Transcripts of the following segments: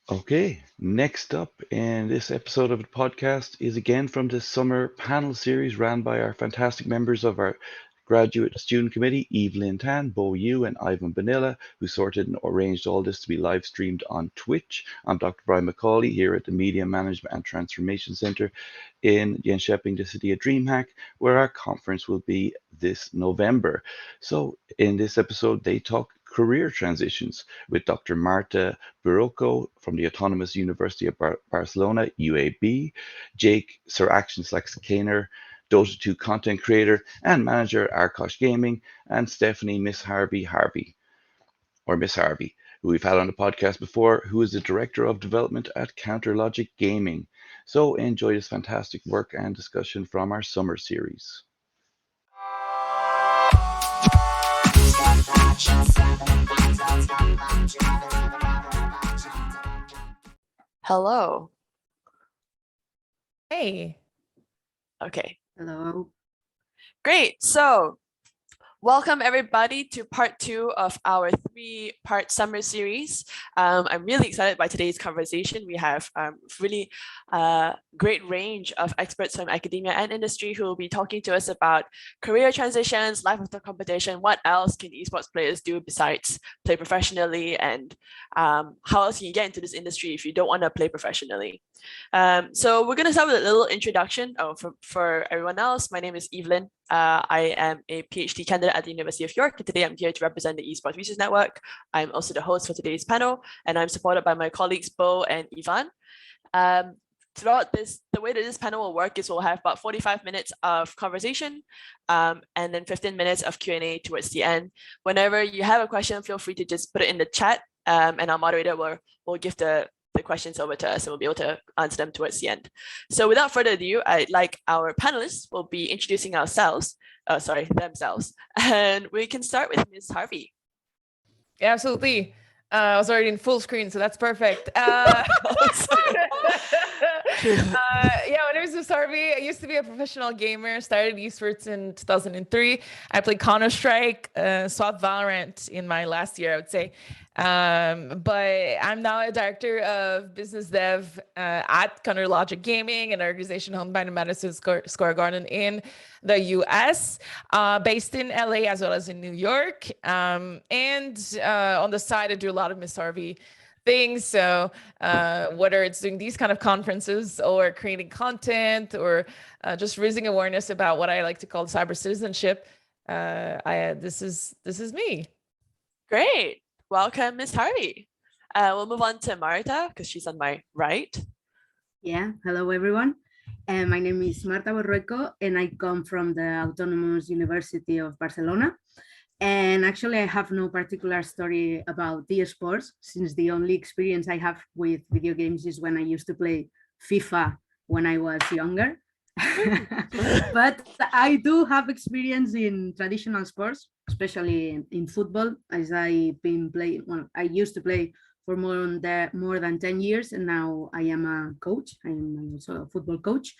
Okay, next up in this episode of the podcast is again from the summer panel series ran by our fantastic members of our Graduate Student Committee, Evelyn Tan, Bo Yu, and Ivan Bonilla, who sorted and arranged all this to be live streamed on Twitch. I'm Dr. Brian McCauley here at the Media Management and Transformation Centre in Jönköping, the city of DreamHack, where our conference will be this November. So in this episode, they talk career transitions with Dr. Marta Borrueco from the Autonomous University of Barcelona, UAB, Jake Siractionslacks Dota 2 content creator and manager at Arkosh Gaming, and Stephanie Miss Harvey, or Miss Harvey, who we've had on the podcast before, who is the Director of Development at CounterLogic Gaming. So enjoy this fantastic work and discussion from our summer series. Hello. Hey. Okay. Hello. Great. So welcome everybody to part 2 of our 3-part summer series. I'm really excited by today's conversation. We have really great range of experts from academia and industry who will be talking to us about career transitions, life after competition, what else can esports players do besides play professionally, and how else can you get into this industry if you don't want to play professionally. So we're going to start with a little introduction for everyone else. My name is Evelyn. I am a PhD candidate at the University of York, and today I'm here to represent the Esports Research Network. I'm also the host for today's panel, and I'm supported by my colleagues Bo and Ivan. Throughout the way that this panel will work is we'll have about 45 minutes of conversation and then 15 minutes of Q&A towards the end. Whenever you have a question, feel free to just put it in the chat, and our moderator will give the questions over to us, and we'll be able to answer them towards the end. So without further ado, I'd like our panelists will be introducing themselves, and we can start with Ms. Harvey. Yeah, absolutely. I was already in full screen, so that's perfect. Yeah, my name is Miss Harvey. I used to be a professional gamer, started esports in 2003. I played Counter-Strike, swapped Valorant in my last year, I would say. But I'm now a director of business dev at CounterLogic Gaming, an organization owned by the Madison Square Garden in the US, based in LA as well as in New York. And on the side, I do a lot of Miss Harvey things. So whether it's doing these kind of conferences or creating content or just raising awareness about what I like to call cyber citizenship, this is me. Great. Welcome, Ms. Harvey. We'll move on to Marta because she's on my right. Yeah, hello everyone. My name is Marta Borrueco, and I come from the Autonomous University of Barcelona. And actually, I have no particular story about the sports, since the only experience I have with video games is when I used to play FIFA when I was younger. But I do have experience in traditional sports, especially in football, as I've been playing. Well, I used to play for more than 10 years, and now I am a coach. I am also a football coach.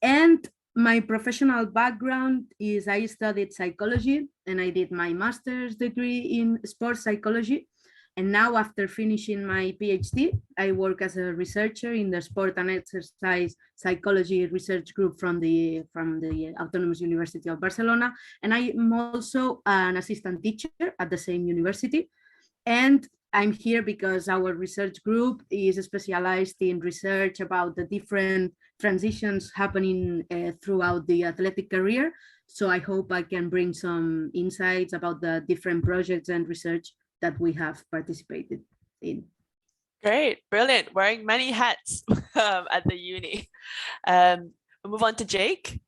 And my professional background is I studied psychology, and I did my master's degree in sports psychology. And now, after finishing my PhD, I work as a researcher in the Sport and Exercise Psychology Research Group from the Autonomous University of Barcelona. And I'm also an assistant teacher at the same university. And I'm here because our research group is specialized in research about the different transitions happening throughout the athletic career. So I hope I can bring some insights about the different projects and research that we have participated in. Great, brilliant, wearing many hats at the uni. We'll move on to Jake.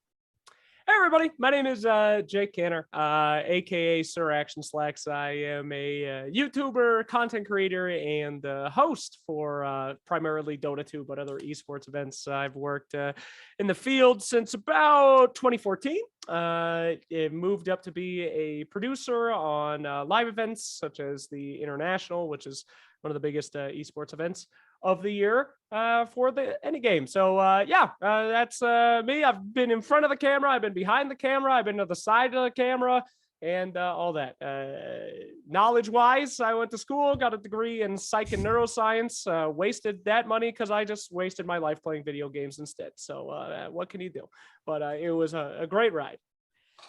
Hey everybody, my name is Jake Canner, aka Siractionslacks. I am a YouTuber, content creator, and host for primarily Dota 2, but other esports events. I've worked in the field since about 2014. It moved up to be a producer on live events such as the International, which is one of the biggest esports events of the year for any game. So that's me. I've been in front of the camera, I've been behind the camera, I've been to the side of the camera. and all that. Knowledge-wise, I went to school, got a degree in psych and neuroscience, wasted that money because I just wasted my life playing video games instead. So what can you do? But it was a great ride.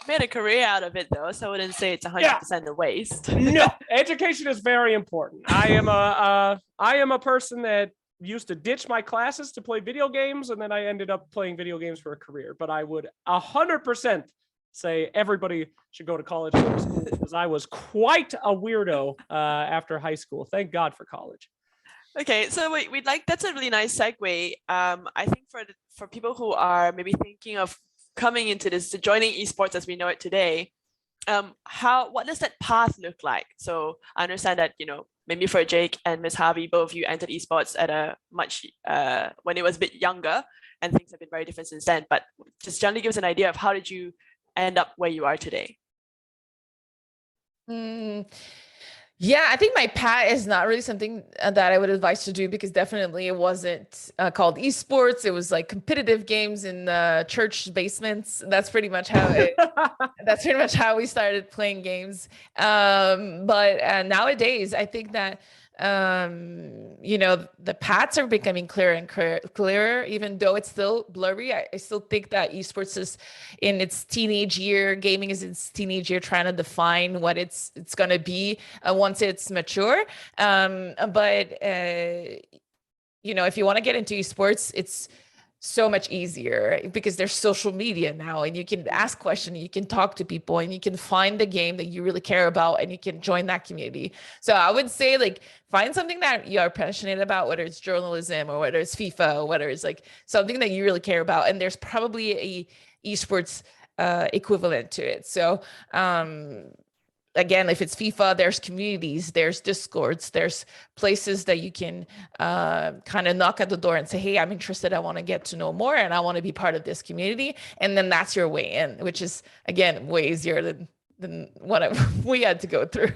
Made a career out of it though, so I wouldn't say it's 100% a waste. No, education is very important. I am a person that used to ditch my classes to play video games, and then I ended up playing video games for a career. But I would 100% say everybody should go to college or go to school, because I was quite a weirdo after high school. Thank God for college. Okay, so we'd like, that's a really nice segue. I think for people who are maybe thinking of coming into this, joining esports as we know it today, what does that path look like? So I understand that, maybe for Jake and Miss Harvey, both of you entered esports at a much, when it was a bit younger, and things have been very different since then, but just generally give us an idea of how did you end up where you are today? Yeah, I think my path is not really something that I would advise to do, because definitely it wasn't called esports. It was like competitive games in church basements. That's pretty much how we started playing games. But nowadays, I think that the paths are becoming clearer and clearer, even though it's still blurry. I still think that esports is in its teenage year, gaming is in its teenage year, trying to define what it's going to be once it's mature. But if you want to get into esports, it's so much easier because there's social media now, and you can ask questions, you can talk to people, and you can find the game that you really care about, and you can join that community. So I would say, like, find something that you are passionate about, whether it's journalism or whether it's FIFA, or whether it's like something that you really care about, and there's probably a esports equivalent to it. So again, if it's FIFA, there's communities, there's Discords, there's places that you can kind of knock at the door and say, hey, I'm interested. I want to get to know more, and I want to be part of this community. And then that's your way in, which is, again, way easier than what we had to go through.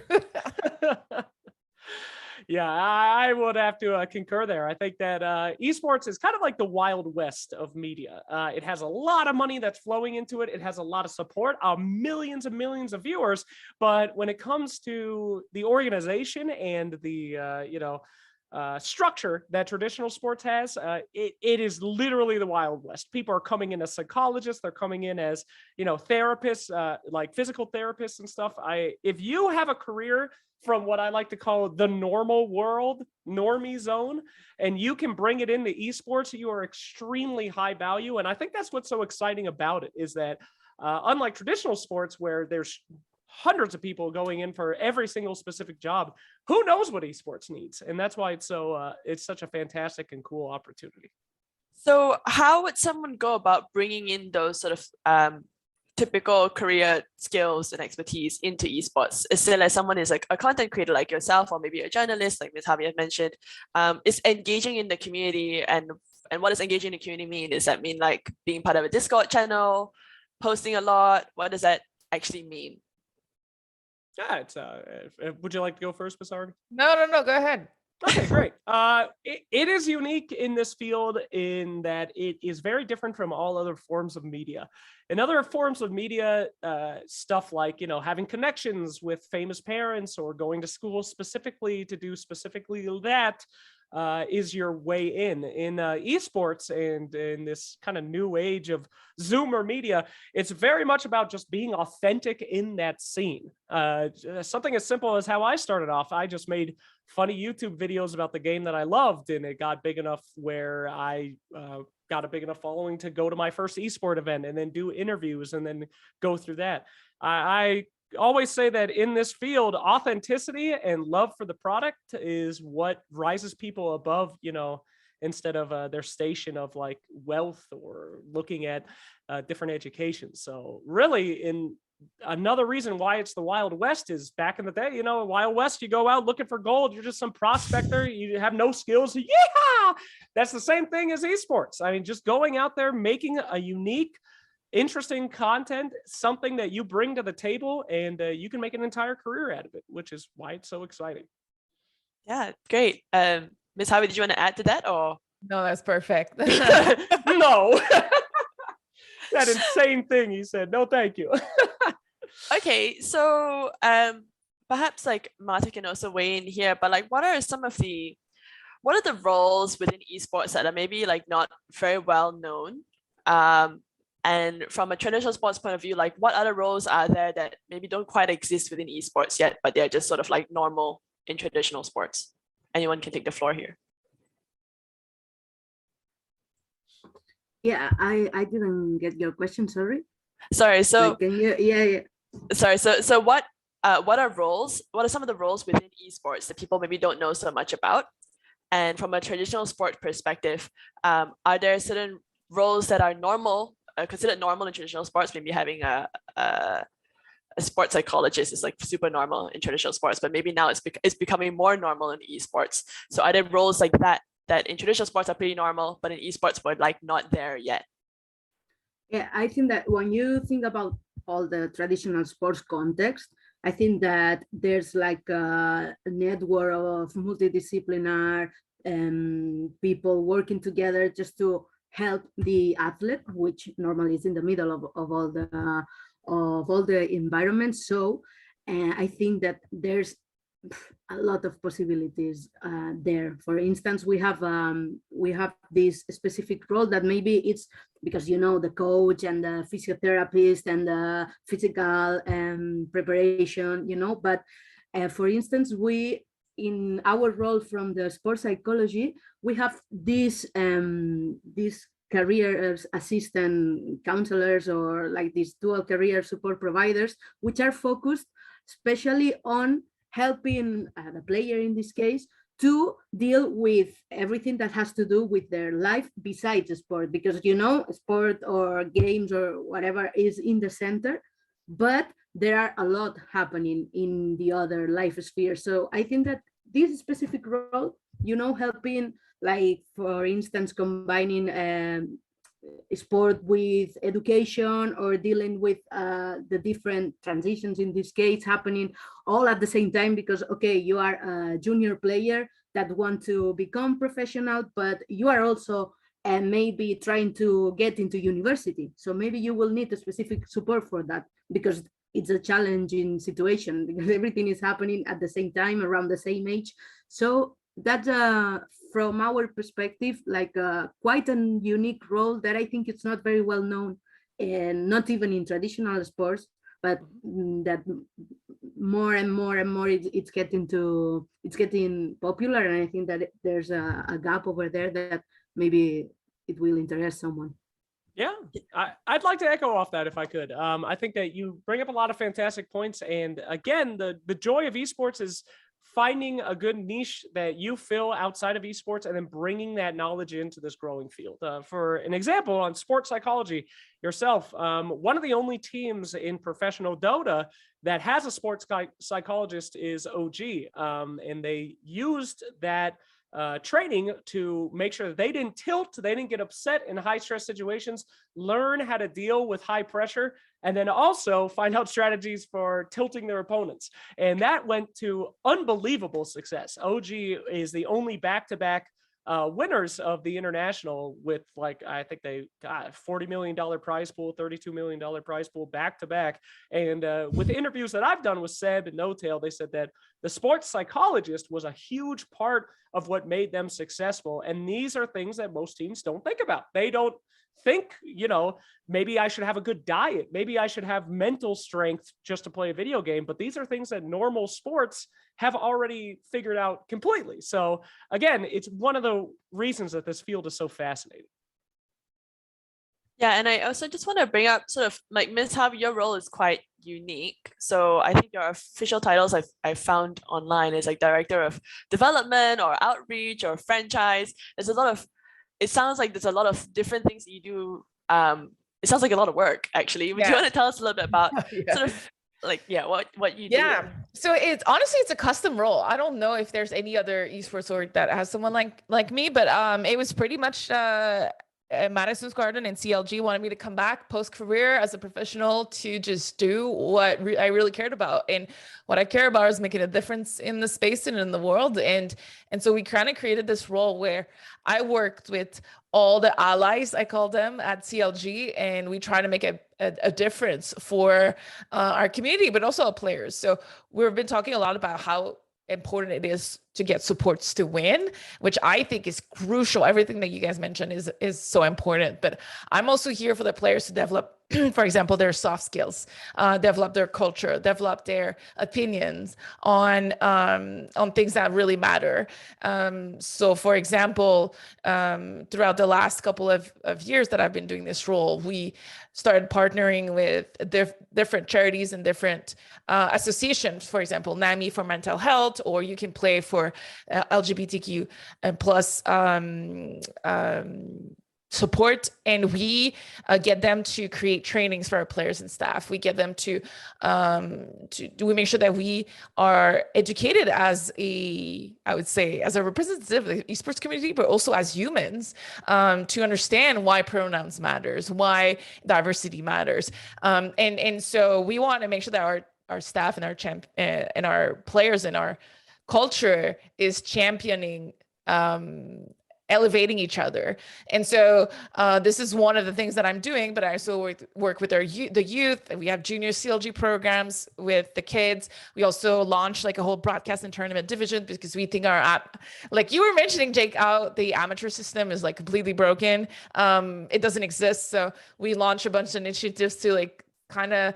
Yeah, I would have to concur there. I think that esports is kind of like the Wild West of media. It has a lot of money that's flowing into it. It has a lot of support, millions and millions of viewers. But when it comes to the organization and the, structure that traditional sports has, it is literally the Wild West. People are coming in as psychologists. They're coming in as, therapists, like physical therapists and stuff. If you have a career from what I like to call the normal world, normie zone, and you can bring it into esports, you are extremely high value. And I think that's what's so exciting about it, is that unlike traditional sports where there's hundreds of people going in for every single specific job, who knows what esports needs? And that's why it's such a fantastic and cool opportunity. So how would someone go about bringing in those sort of typical career skills and expertise into esports? Is it like someone is like a content creator like yourself, or maybe a journalist like Ms. Harvey had mentioned, is engaging in the community? And what does engaging in the community mean? Does that mean like being part of a Discord channel, posting a lot? What does that actually mean? Yeah, it's would you like to go first, Ms. Harvey? No, go ahead. Okay, great. It is unique in this field in that it is very different from all other forms of media. In other forms of media, stuff like, having connections with famous parents or going to school specifically to do specifically that is your way in. In esports and in this kind of new age of Zoomer media, it's very much about just being authentic in that scene. Something as simple as how I started off. I just made funny YouTube videos about the game that I loved, and it got big enough where I got a big enough following to go to my first esport event and then do interviews and then go through that. I always say that in this field, authenticity and love for the product is what rises people above, instead of their station of like wealth or looking at different education. So really, in another reason why it's the Wild West is back in the day, Wild West, you go out looking for gold. You're just some prospector. You have no skills. Yeah, that's the same thing as esports. I mean, just going out there, making a unique, interesting content, something that you bring to the table, and you can make an entire career out of it, which is why it's so exciting. Yeah, great. Ms. Harvey, did you want to add to that, or? No, that's perfect. No. That insane thing you said. No, thank you. Okay, so perhaps like Marta can also weigh in here, but like what are the roles within esports that are maybe like not very well known? And from a traditional sports point of view, like what other roles are there that maybe don't quite exist within esports yet, but they're just sort of like normal in traditional sports? Anyone can take the floor here. Yeah, I didn't get your question, sorry. Sorry, so Like, can you, yeah. sorry, so what are some of the roles within esports that people maybe don't know so much about? And from a traditional sport perspective, are there certain roles that are normal, considered normal in traditional sports? Maybe having a sports psychologist is like super normal in traditional sports, but maybe now it's becoming more normal in esports. So are there roles like that in traditional sports are pretty normal, but in esports we're like not there yet? Yeah, I think that when you think about all the traditional sports context, I think that there's like a network of multidisciplinary people working together just to help the athlete, which normally is in the middle of all the environments. So I think that there's a lot of possibilities there. For instance, we have this specific role that maybe it's because the coach and the physiotherapist and the physical preparation, but for instance, we in our role from the sports psychology, we have these career assistant counselors or like these dual career support providers, which are focused especially on helping the player in this case to deal with everything that has to do with their life besides the sport, because sport or games or whatever is in the center, but there are a lot happening in the other life sphere. So I think that this specific role, helping, like for instance, combining sport with education or dealing with the different transitions in this case happening all at the same time, because okay, you are a junior player that want to become professional, but you are also maybe trying to get into university, so maybe you will need a specific support for that, because it's a challenging situation because everything is happening at the same time around the same age. So that's from our perspective like quite a unique role that I think it's not very well known, and not even in traditional sports, but that more and more it's getting popular, and I think that there's a gap over there that maybe it will interest someone. Yeah, I'd like to echo off that if I could. I think that you bring up a lot of fantastic points, and again, the joy of esports is finding a good niche that you fill outside of esports and then bringing that knowledge into this growing field. For an example, on sports psychology yourself, one of the only teams in professional Dota that has a sports psychologist is OG, and they used that training to make sure that they didn't tilt, they didn't get upset in high stress situations, learn how to deal with high pressure, and then also find out strategies for tilting their opponents. And that went to unbelievable success. OG is the only back-to-back winners of the international with, like, I think they got $40 million prize pool, $32 million prize pool back to back. And with the interviews that I've done with Seb and No Tail, they said that the sports psychologist was a huge part of what made them successful. And these are things that most teams don't think about. They don't think, maybe I should have a good diet. Maybe I should have mental strength just to play a video game. But these are things that normal sports have already figured out completely. So again, it's one of the reasons that this field is so fascinating. Yeah, and I also just want to bring up sort of like Ms. Harvey, your role is quite unique. So I think your official titles I found online is like Director of Development or Outreach or Franchise. It sounds like there's a lot of different things that you do. It sounds like a lot of work, actually. Would you want to tell us a little bit about sort of like, what you do? Yeah. So it's a custom role. I don't know if there's any other esports org that has someone like me, but it was pretty much Madison Square Garden and CLG wanted me to come back post-career as a professional to just do what I really cared about. And what I care about is making a difference in the space and in the world. And so we kind of created this role where I worked with all the allies, I call them, at CLG, and we try to make a difference for our community, but also our players. So we've been talking a lot about how important it is to get supports to win, which I think is crucial. Everything that you guys mentioned is so important, but I'm also here for the players to develop, for example, their soft skills, develop their culture, develop their opinions on things that really matter. So for example, throughout the last couple of years that I've been doing this role, we started partnering with different charities and different associations, for example, NAMI for mental health, or you can play for LGBTQ and plus support, and we get them to create trainings for our players and staff. We get them to we make sure that we are educated as I would say, as a representative of the esports community, but also as humans, to understand why pronouns matters, why diversity matters, and so we want to make sure that our staff and our players and our culture is championing elevating each other. And so this is one of the things that I'm doing, but I also work with the youth. We have junior CLG programs with the kids. We also launched like a whole broadcast and tournament division because we think our app, like you were mentioning, Jake, how the amateur system is like completely broken. It doesn't exist. So we launched a bunch of initiatives to like kind of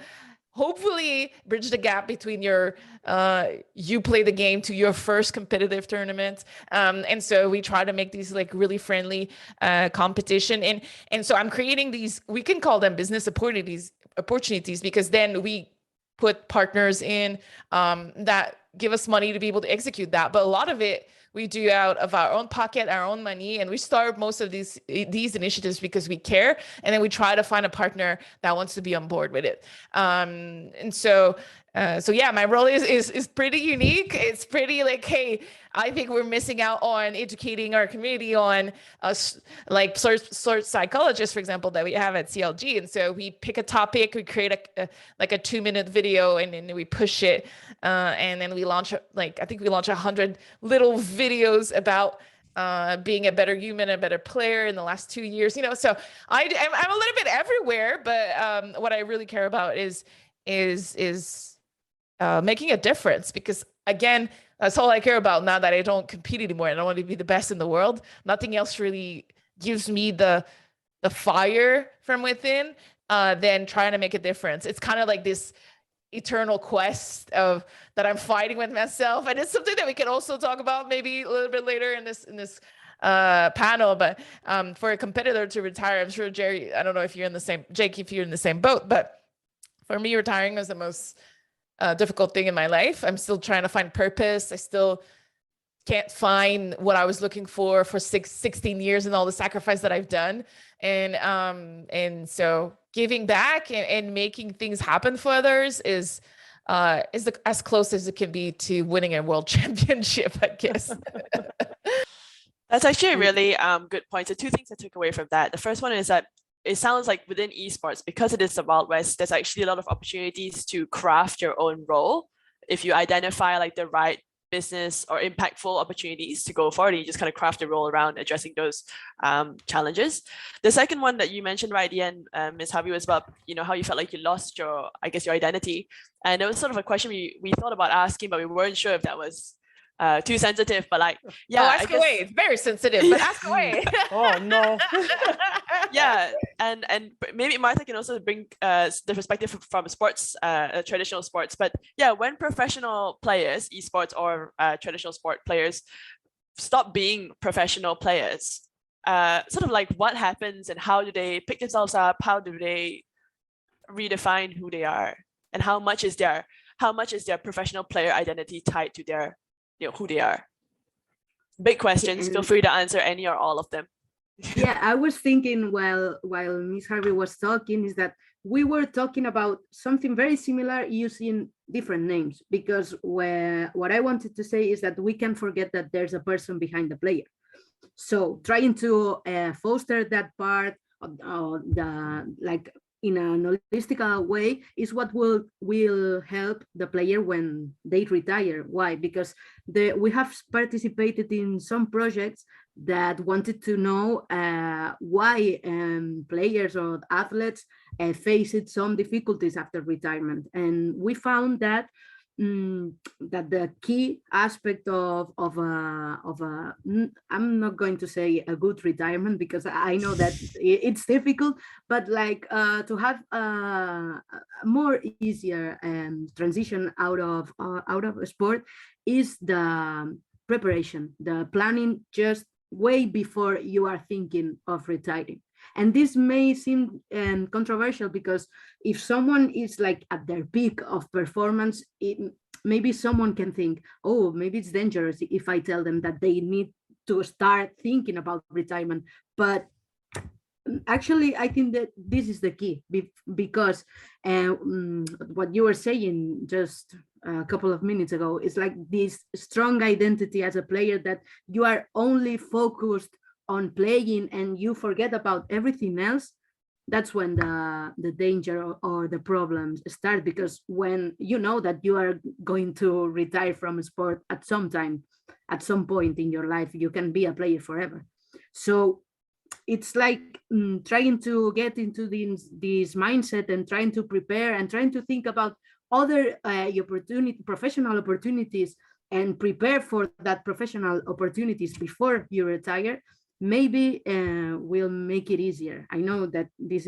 hopefully bridge the gap between your you play the game to your first competitive tournament, and so we try to make these like really friendly competition, and so I'm creating these, we can call them business opportunities because then we put partners in that give us money to be able to execute that, but a lot of it we do out of our own pocket, our own money, and we start most of these initiatives because we care, and then we try to find a partner that wants to be on board with it. And so yeah, my role is pretty unique. It's pretty like, hey, I think we're missing out on educating our community on like sort psychologists, for example, that we have at CLG. And so we pick a topic, we create like a 2-minute video, and then we push it, and then we launch like, I think we launched 100 little videos about being a better human, a better player in the last 2 years. You know, so I'm a little bit everywhere, but what I really care about is making a difference, because again, that's all I care about now that I don't compete anymore. I don't want to be the best in the world. Nothing else really gives me the fire from within than trying to make a difference. It's kind of like this eternal quest of that I'm fighting with myself, and it's something that we can also talk about maybe a little bit later in this panel. But for a competitor to retire, I'm sure Jerry, I don't know if you're in the same, Jake, if you're in the same boat, but for me, retiring was the most difficult thing in my life. I'm still trying to find purpose. I still can't find what I was looking for 16 years and all the sacrifice that I've done. And so giving back and making things happen for others is as close as it can be to winning a world championship, I guess. That's actually a really good point. So 2 things I took away from that. The first one is that it sounds like within esports, because it is the Wild West, there's actually a lot of opportunities to craft your own role. If you identify like the right business or impactful opportunities to go forward, you just kind of craft a role around addressing those challenges. The second one that you mentioned right at the end, Ms. Harvey, was about, you know, how you felt like you lost your, I guess, your identity. And it was sort of a question we thought about asking, but we weren't sure if that was too sensitive, but like, yeah, ask away. It's very sensitive, but ask away. Oh no. Yeah, and maybe Martha can also bring the perspective from sports, traditional sports. But yeah, when professional players, esports or traditional sport players, stop being professional players, sort of like what happens and how do they pick themselves up? How do they redefine who they are, and how much is their professional player identity tied to their, you know, who they are? Big questions. Feel free to answer any or all of them. Yeah, I was thinking while Ms. Harvey was talking is that we were talking about something very similar using different names, because what I wanted to say is that we can forget that there's a person behind the player. So trying to foster that part of the like in a holistic way is what will help the player when they retire. Why? Because we have participated in some projects that wanted to know why players or athletes faced some difficulties after retirement, and we found that that the key aspect of a I'm not going to say a good retirement, because I know that it's difficult, but like to have a more easier transition out of sport is the preparation, the planning just way before you are thinking of retiring. And this may seem controversial, because if someone is like at their peak of performance, maybe someone can think, oh, maybe it's dangerous if I tell them that they need to start thinking about retirement. But actually, I think that this is the key, because what you were saying just a couple of minutes ago is like this strong identity as a player, that you are only focused on playing and you forget about everything else. That's when the danger or the problems start, because when you know that you are going to retire from a sport at some time, at some point in your life, you can be a player forever. So it's like trying to get into this mindset and trying to prepare and trying to think about other professional opportunities, and prepare for that professional opportunities before you retire. Maybe will make it easier. I know that it's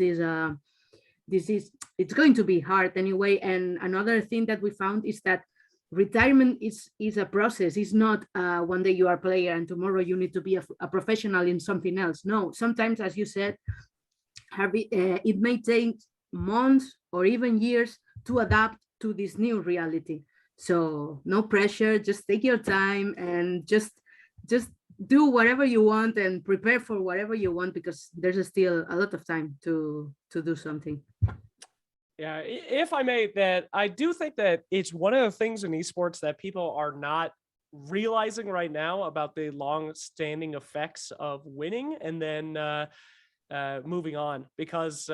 going to be hard anyway. And another thing that we found is that retirement is a process. It's not one day you are a player and tomorrow you need to be a professional in something else. No, sometimes, as you said, Harvey, it may take months or even years to adapt to this new reality. So no pressure, just take your time and just do whatever you want and prepare for whatever you want, because there's still a lot of time to do something. Yeah, if I may, that I do think that it's one of the things in esports that people are not realizing right now about the long-standing effects of winning and then moving on, because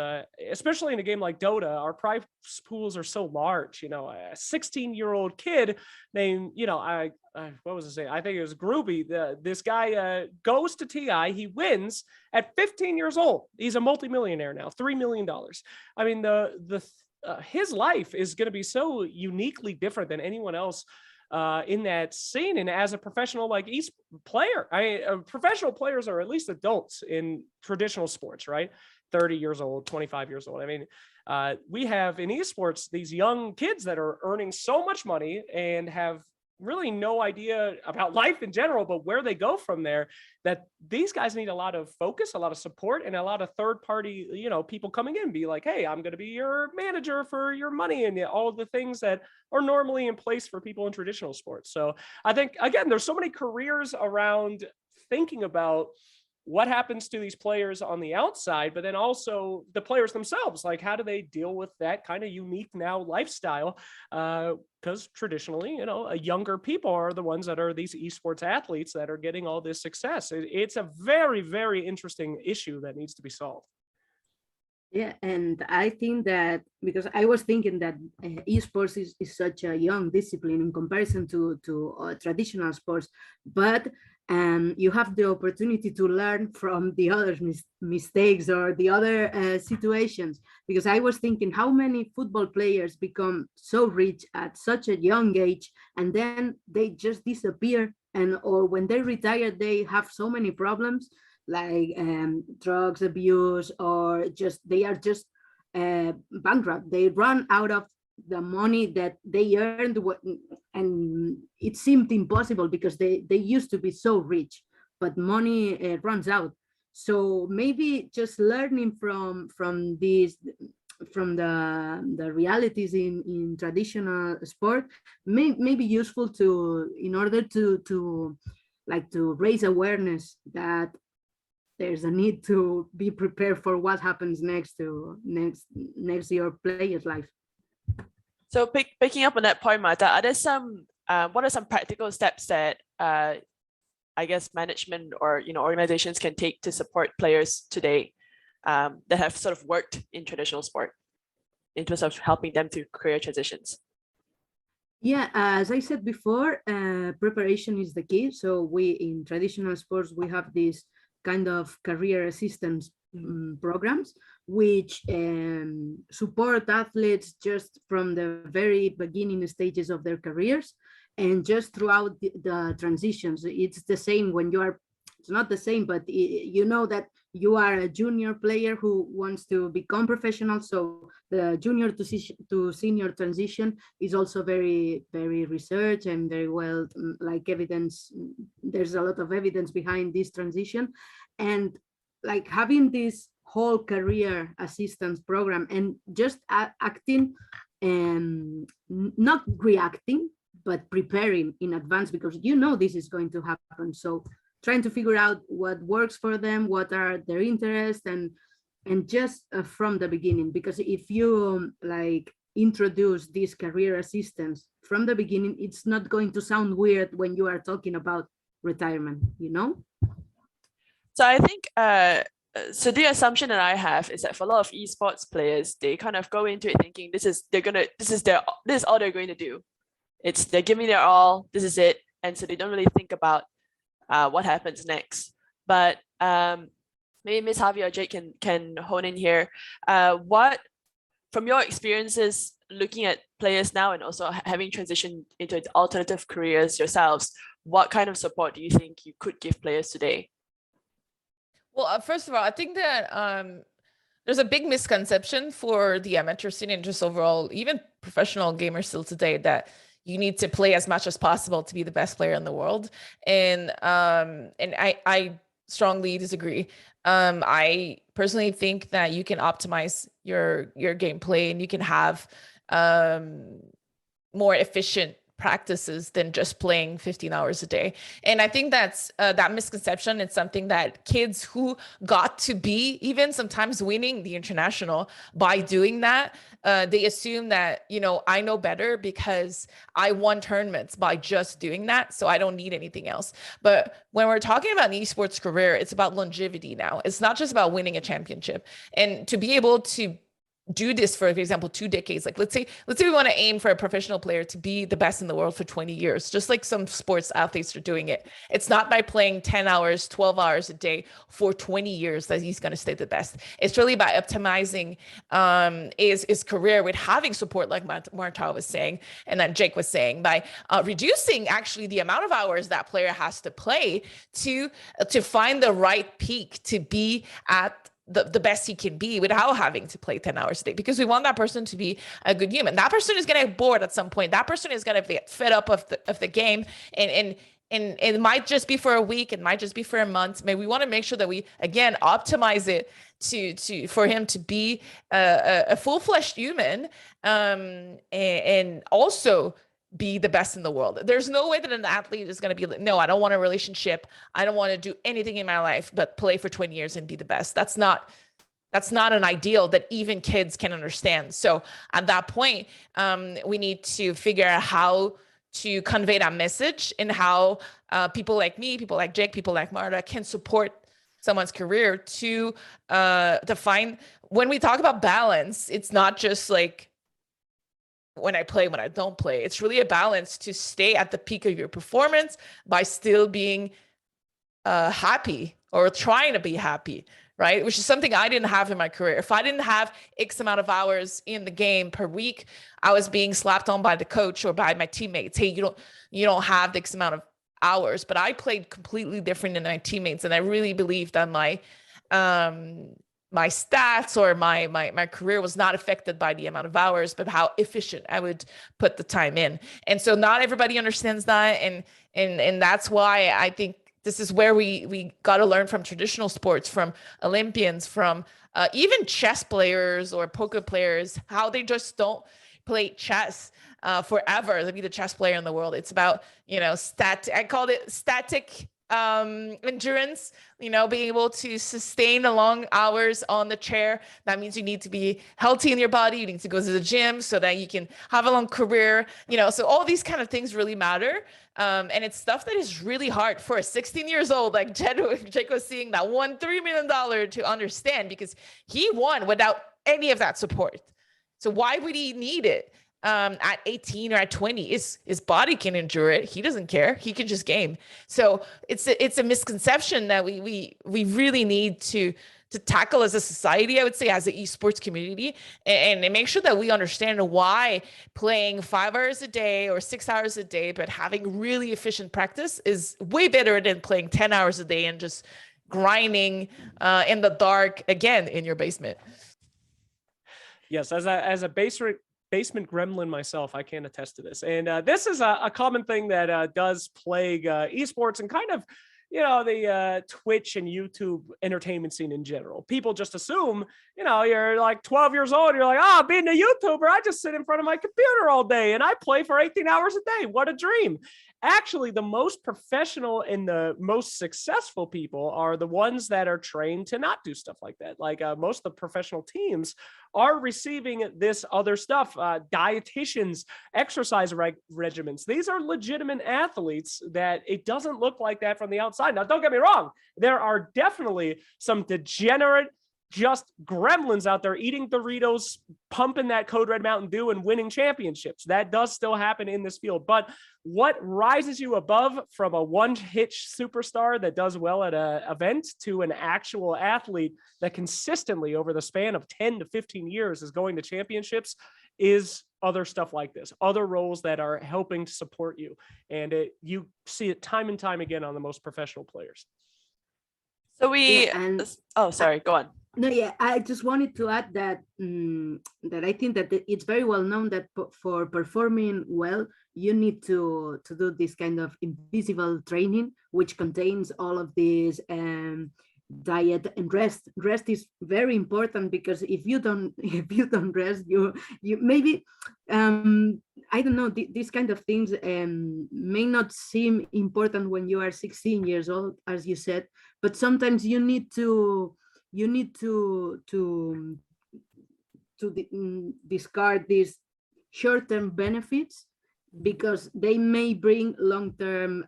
especially in a game like Dota, our prize pools are so large. You know, a 16-year-old kid named, you know, what was I saying? I think it was Groovy. This guy goes to TI, he wins at 15 years old. He's a multimillionaire now, $3 million. I mean, his life is going to be so uniquely different than anyone else in that scene. And as a professional like player, professional players are at least adults in traditional sports, right? 30 years old, 25 years old. I mean, we have in esports these young kids that are earning so much money and have really no idea about life in general, but where they go from there, that these guys need a lot of focus, a lot of support, and a lot of third party, you know, people coming in and be like, hey, I'm going to be your manager for your money, and all of the things that are normally in place for people in traditional sports. So I think, again, there's so many careers around thinking about what happens to these players on the outside, but then also the players themselves, like how do they deal with that kind of unique now lifestyle? Because traditionally, you know, younger people are the ones that are these esports athletes that are getting all this success. It's a very, very interesting issue that needs to be solved. Yeah, and I think that, because I was thinking that esports is such a young discipline in comparison to traditional sports, but you have the opportunity to learn from the other mistakes or the other situations. Because I was thinking, how many football players become so rich at such a young age, and then they just disappear, or when they retire, they have so many problems, like drugs abuse, or they are just bankrupt. They run out of the money that they earned, and it seemed impossible because they used to be so rich, but money runs out. So maybe just learning from these, from the realities in traditional sport may be useful in order to raise awareness that there's a need to be prepared for what happens next your player's life. So picking up on that point, Marta, are there some what are some practical steps that I guess management or organizations can take to support players today that have sort of worked in traditional sport in terms of helping them to career transitions? Yeah, as I said before, preparation is the key. So we in traditional sports, we have these kind of career assistance programs, which support athletes just from the very beginning stages of their careers and just throughout the transitions. It's the same when you are, it's not the same, but you know that you are a junior player who wants to become professional. So the junior to senior transition is also very, very research and very well, like evidence. There's a lot of evidence behind this transition. And like having this whole career assistance program and just acting and not reacting, but preparing in advance, because you know this is going to happen. So trying to figure out what works for them, what are their interests, and just from the beginning, because if you like introduce this career assistance from the beginning, it's not going to sound weird when you are talking about retirement, you know? So I think so the assumption that I have is that for a lot of esports players, they kind of go into it thinking this is all they're going to do. They're giving their all, this is it. And so they don't really think about what happens next. But maybe Ms. Harvey or Jake can hone in here. What, from your experiences looking at players now and also having transitioned into alternative careers yourselves, what kind of support do you think you could give players today? Well, first of all, I think that there's a big misconception for the amateur scene and just overall, even professional gamers still today, that you need to play as much as possible to be the best player in the world. And I strongly disagree. I personally think that you can optimize your gameplay and you can have more efficient practices than just playing 15 hours a day. And I think that's that misconception. It's something that kids who got to be even sometimes winning the international by doing that, they assume that, I know better because I won tournaments by just doing that. So I don't need anything else. But when we're talking about an esports career, it's about longevity now. It's not just about winning a championship. And to be able to do this for example 2 decades, like let's say we want to aim for a professional player to be the best in the world for 20 years, just like some sports athletes are doing it. It's not by playing 10 hours 12 hours a day for 20 years that he's going to stay the best. It's really by optimizing his career with having support, like Marta was saying and that Jake was saying, by reducing actually the amount of hours that player has to play to find the right peak to be at the best he can be without having to play 10 hours a day, because we want that person to be a good human. That person is going to get bored at some point. That person is going to get fed up of the game, and it might just be for a week, it might just be for a month. Maybe we want to make sure that we again optimize it for him to be a full-fledged human, and also be the best in the world. There's no way that an athlete is going to be like, no, I don't want a relationship. I don't want to do anything in my life but play for 20 years and be the best. That's not an ideal that even kids can understand. So at that point, we need to figure out how to convey that message and how people like me, people like Jake, people like Marta can support someone's career to find. When we talk about balance, it's not just like when I play, when I don't play. It's really a balance to stay at the peak of your performance by still being happy or trying to be happy, right? Which is something I didn't have in my career. If I didn't have X amount of hours in the game per week, I was being slapped on by the coach or by my teammates. Hey, you don't have X amount of hours. But I played completely different than my teammates, and I really believe that my stats or my career was not affected by the amount of hours, but how efficient I would put the time in. And so not everybody understands that. And that's why I think this is where we got to learn from traditional sports, from Olympians, from even chess players or poker players, how they just don't play chess forever to be the chess player in the world. It's about, I called it static endurance, being able to sustain long hours on the chair. That means you need to be healthy in your body. You need to go to the gym so that you can have a long career, so all these kind of things really matter. And it's stuff that is really hard for a 16 years old, like Jake was seeing, that won $3 million to understand, because he won without any of that support. So why would he need it? At 18 or at 20, his body can endure it. He doesn't care. He can just game. So it's a misconception that we really need to tackle as a society, I would say, as an esports community, and make sure that we understand why playing 5 hours a day or 6 hours a day, but having really efficient practice is way better than playing 10 hours a day and just grinding in the dark again in your basement. Yes, as a basement gremlin myself, I can attest to this. And this is a common thing that does plague esports and kind of, the Twitch and YouTube entertainment scene in general. People just assume, you're like 12 years old. You're like, being a YouTuber, I just sit in front of my computer all day and I play for 18 hours a day. What a dream. Actually, the most professional and the most successful people are the ones that are trained to not do stuff like that. Like most of the professional teams are receiving this other stuff, dietitians, exercise regimens. These are legitimate athletes that it doesn't look like that from the outside. Now, don't get me wrong. There are definitely some degenerate, just gremlins out there eating Doritos, pumping that Code Red Mountain Dew and winning championships. That does still happen in this field. But what rises you above from a one-hit superstar that does well at an event to an actual athlete that consistently over the span of 10 to 15 years is going to championships is other stuff like this, other roles that are helping to support you. And you see it time and time again on the most professional players. So sorry, go on. No, yeah, I just wanted to add that that I think that it's very well known that for performing well, you need to do this kind of invisible training, which contains all of these diet and rest. Rest is very important, because if you don't rest, you maybe I don't know, these kind of things may not seem important when you are 16 years old, as you said, but sometimes you need to discard these short-term benefits, because they may bring long-term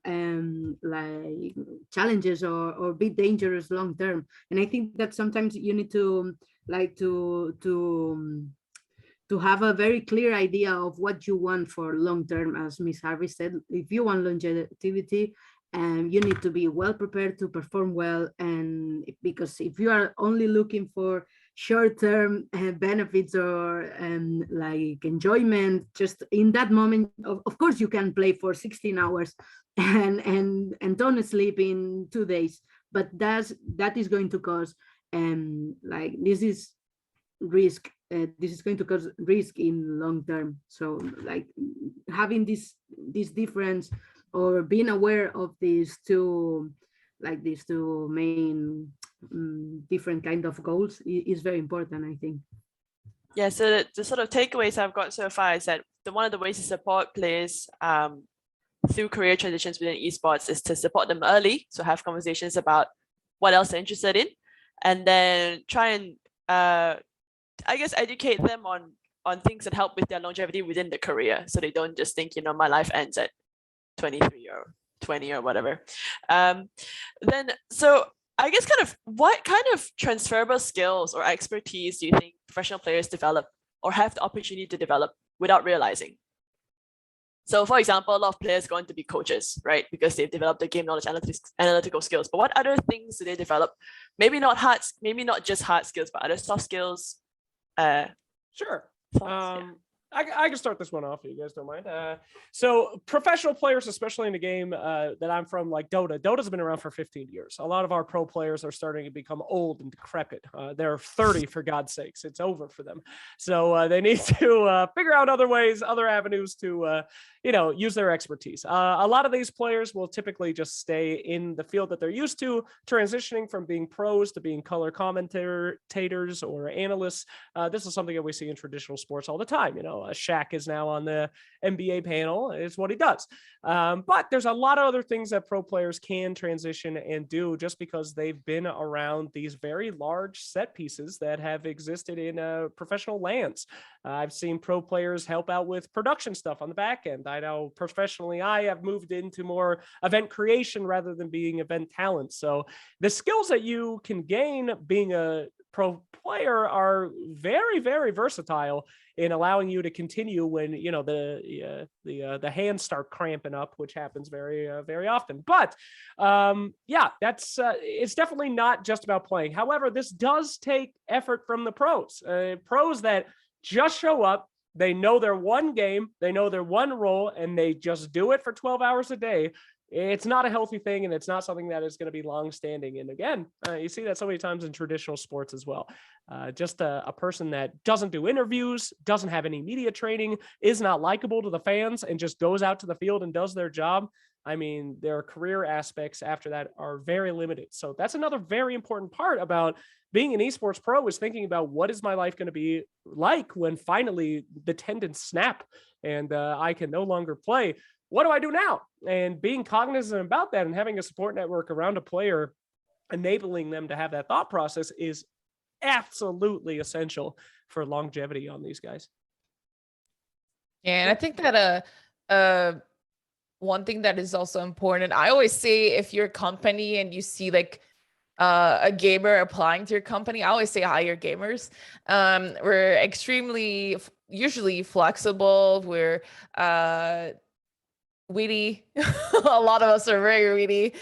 like challenges or be dangerous long-term. And I think that sometimes you need to have a very clear idea of what you want for long-term. As Miss Harvey said, if you want longevity, you need to be well prepared to perform well. And because if you are only looking for short-term benefits or like enjoyment just in that moment, of course you can play for 16 hours and don't sleep in 2 days, but that is going to cause like this is risk. This is going to cause risk in long term. So like having this difference, or being aware of these two main different kind of goals is very important, I think. Yeah, so the sort of takeaways I've got so far is that one of the ways to support players through career transitions within esports is to support them early. So have conversations about what else they're interested in, and then try and I guess educate them on things that help with their longevity within the career, so they don't just think, my life ends at 23 or 20 or whatever. Then, so I guess what kind of transferable skills or expertise do you think professional players develop or have the opportunity to develop without realizing? So for example, a lot of players go on to be coaches, right? Because they've developed the game knowledge, analytical skills. But what other things do they develop? Maybe not just hard skills, but other soft skills. Sure. I can start this one off if you guys don't mind. So professional players, especially in the game that I'm from, like Dota. Dota's been around for 15 years. A lot of our pro players are starting to become old and decrepit. They're 30, for God's sakes. It's over for them. So they need to figure out other ways, other avenues to, use their expertise. A lot of these players will typically just stay in the field that they're used to, transitioning from being pros to being color commentators or analysts. This is something that we see in traditional sports all the time. Shaq is now on the NBA panel. It's what he does. But there's a lot of other things that pro players can transition and do just because they've been around these very large set pieces that have existed in professional lands. I've seen pro players help out with production stuff on the back end. I know professionally I have moved into more event creation rather than being event talent. So the skills that you can gain being a pro player are very, very versatile in allowing you to continue when, you know, the hands start cramping up, which happens very, very often. But yeah, that's it's definitely not just about playing. However, this does take effort from the pros. Pros that just show up, they know their one game, they know their one role, and they just do it for 12 hours a day. It's not a healthy thing, and it's not something that is going to be long-standing. And again, you see that so many times in traditional sports as well. Just a person that doesn't do interviews, doesn't have any media training, is not likable to the fans, and just goes out to the field and does their job. I mean, their career aspects after that are very limited. So that's another very important part about being an esports pro, is thinking about what is my life going to be like when finally the tendons snap and I can no longer play. What do I do now? And being cognizant about that and having a support network around a player, enabling them to have that thought process, is absolutely essential for longevity on these guys. Yeah, and I think that one thing that is also important, I always say, if you're a company and you see like a gamer applying to your company, I always say hire gamers. We're extremely usually flexible. We're witty. A lot of us are very witty,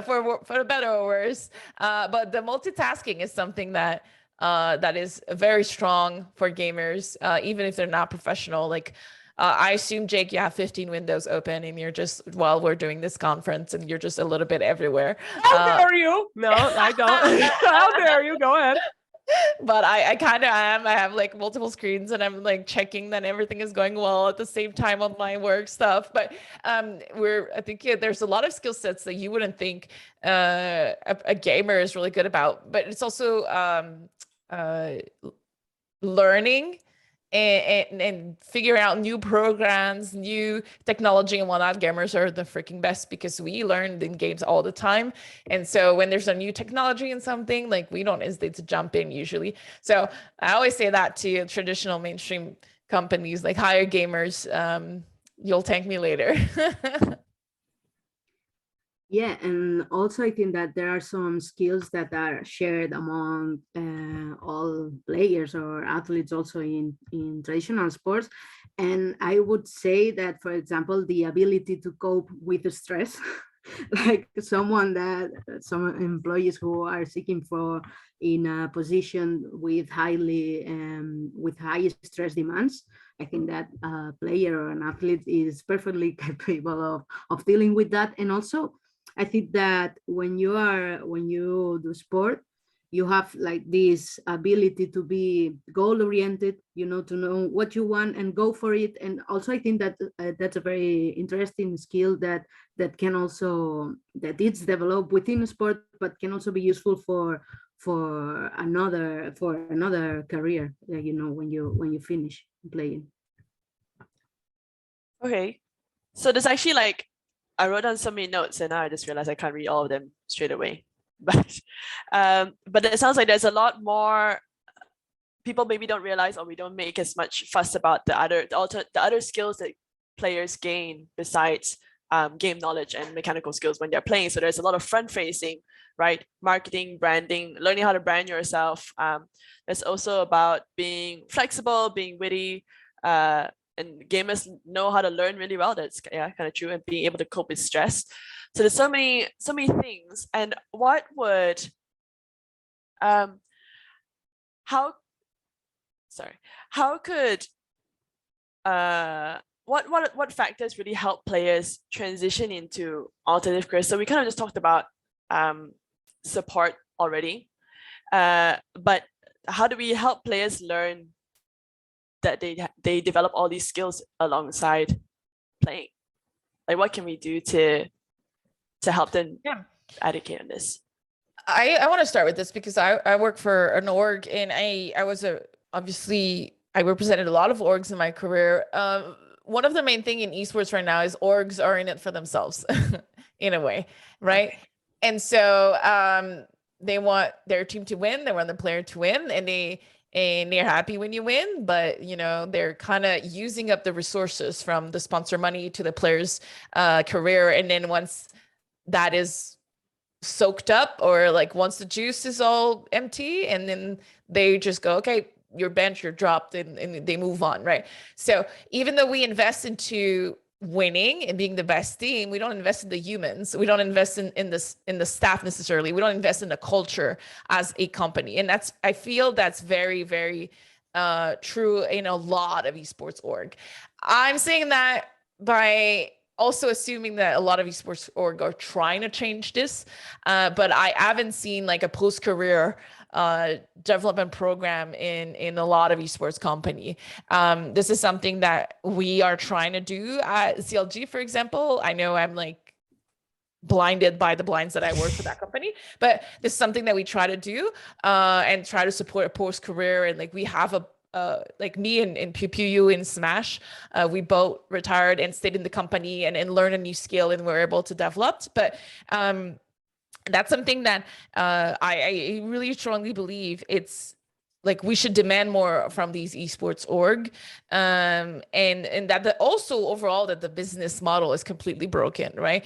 for better or worse. But the multitasking is something that that is very strong for gamers, even if they're not professional. Like I assume, Jake, you have 15 windows open and you're just, while we're doing this conference, and you're just a little bit everywhere. How dare you? No, I don't. How dare you? Go ahead. But I kind of am. I have like multiple screens, and I'm like checking that everything is going well at the same time on my work stuff. But I think there's a lot of skill sets that you wouldn't think a gamer is really good about. But it's also learning and figuring out new programs, new technology and whatnot. Gamers are the freaking best because we learn in games all the time. And so when there's a new technology in something, like, we don't hesitate to jump in usually. So I always say that to traditional mainstream companies, like, hire gamers. You'll thank me later. Yeah, and also I think that there are some skills that are shared among all players or athletes also in traditional sports. And I would say that, for example, the ability to cope with stress, like some employees who are seeking for in a position with high stress demands. I think that a player or an athlete is perfectly capable of dealing with that. And also, I think that when you do sport, you have like this ability to be goal-oriented, to know what you want and go for it. And also, I think that that's a very interesting skill that it's developed within sport, but can also be useful for another career. When you finish playing. Okay, so there's actually, like, I wrote down so many notes and now I just realized I can't read all of them straight away. But it sounds like there's a lot more people maybe don't realize, or we don't make as much fuss about the other skills that players gain besides game knowledge and mechanical skills when they're playing. So there's a lot of front-facing, right? Marketing, branding, learning how to brand yourself. There's also about being flexible, being witty, and gamers know how to learn really well. That's kind of true, and being able to cope with stress. So there's so many things. And what would what factors really help players transition into alternative careers? So we kind of just talked about support already, but how do we help players learn that they develop all these skills alongside playing? Like, what can we do to help them advocate on this? I want to start with this because I work for an org, and I I represented a lot of orgs in my career. One of the main thing in esports right now is orgs are in it for themselves in a way, right? Okay. And so they want their team to win, they want the player to win, and they're happy when you win, but you know, they're kind of using up the resources from the sponsor money to the player's career. And then once that is soaked up, or like once the juice is all empty, and then they just go, okay, you're benched, you're dropped, and they move on, right? So even though we invest into winning and being the best team, we don't invest in the humans. We don't invest in the staff necessarily. We don't invest in the culture as a company. And that's, I feel that's very, very true in a lot of esports org. I'm saying that by also assuming that a lot of esports org are trying to change this, but I haven't seen like a post-career development program in a lot of esports company. This is something that we are trying to do at CLG, for example. I know I'm like blinded by the blinds that I work for that company, but this is something that we try to do and try to support a post-career. And like we have a like me and Pew in Smash, we both retired and stayed in the company and learned a new skill, and were able to develop. But that's something that I really strongly believe it's like we should demand more from these esports org, and that also overall that the business model is completely broken, right?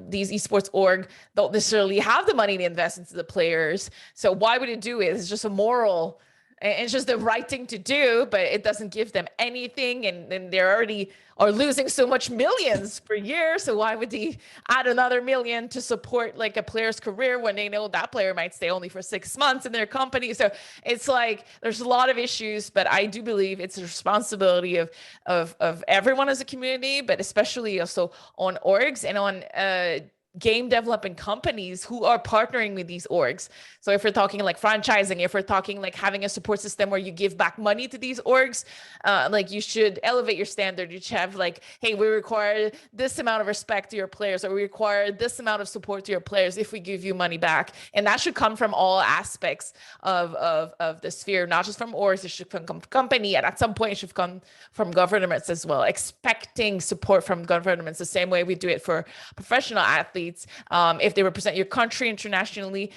These esports org don't necessarily have the money to invest into the players, so why would it do it? It's just a moral. And it's just the right thing to do, but it doesn't give them anything. And then they already are losing so much millions per year. So why would they add another million to support like a player's career when they know that player might stay only for 6 months in their company? So it's like, there's a lot of issues, but I do believe it's a responsibility of everyone as a community, but especially also on orgs and on game development companies who are partnering with these orgs. So if we're talking like franchising, if we're talking like having a support system where you give back money to these orgs, like you should elevate your standard. You should have like, hey, we require this amount of respect to your players, or we require this amount of support to your players if we give you money back. And that should come from all aspects of the sphere, not just from orgs. It should come from company, and at some point it should come from governments as well, expecting support from governments the same way we do it for professional athletes. If they represent your country internationally,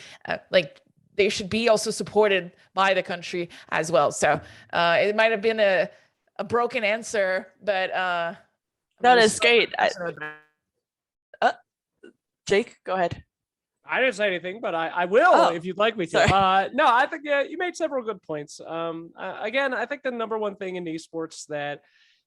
like they should be also supported by the country as well. So it might have been a broken answer, but no, that's great. Jake, go ahead. I didn't say anything, but I will if you'd like me to. No, I think you made several good points. Again, I think the number one thing in esports that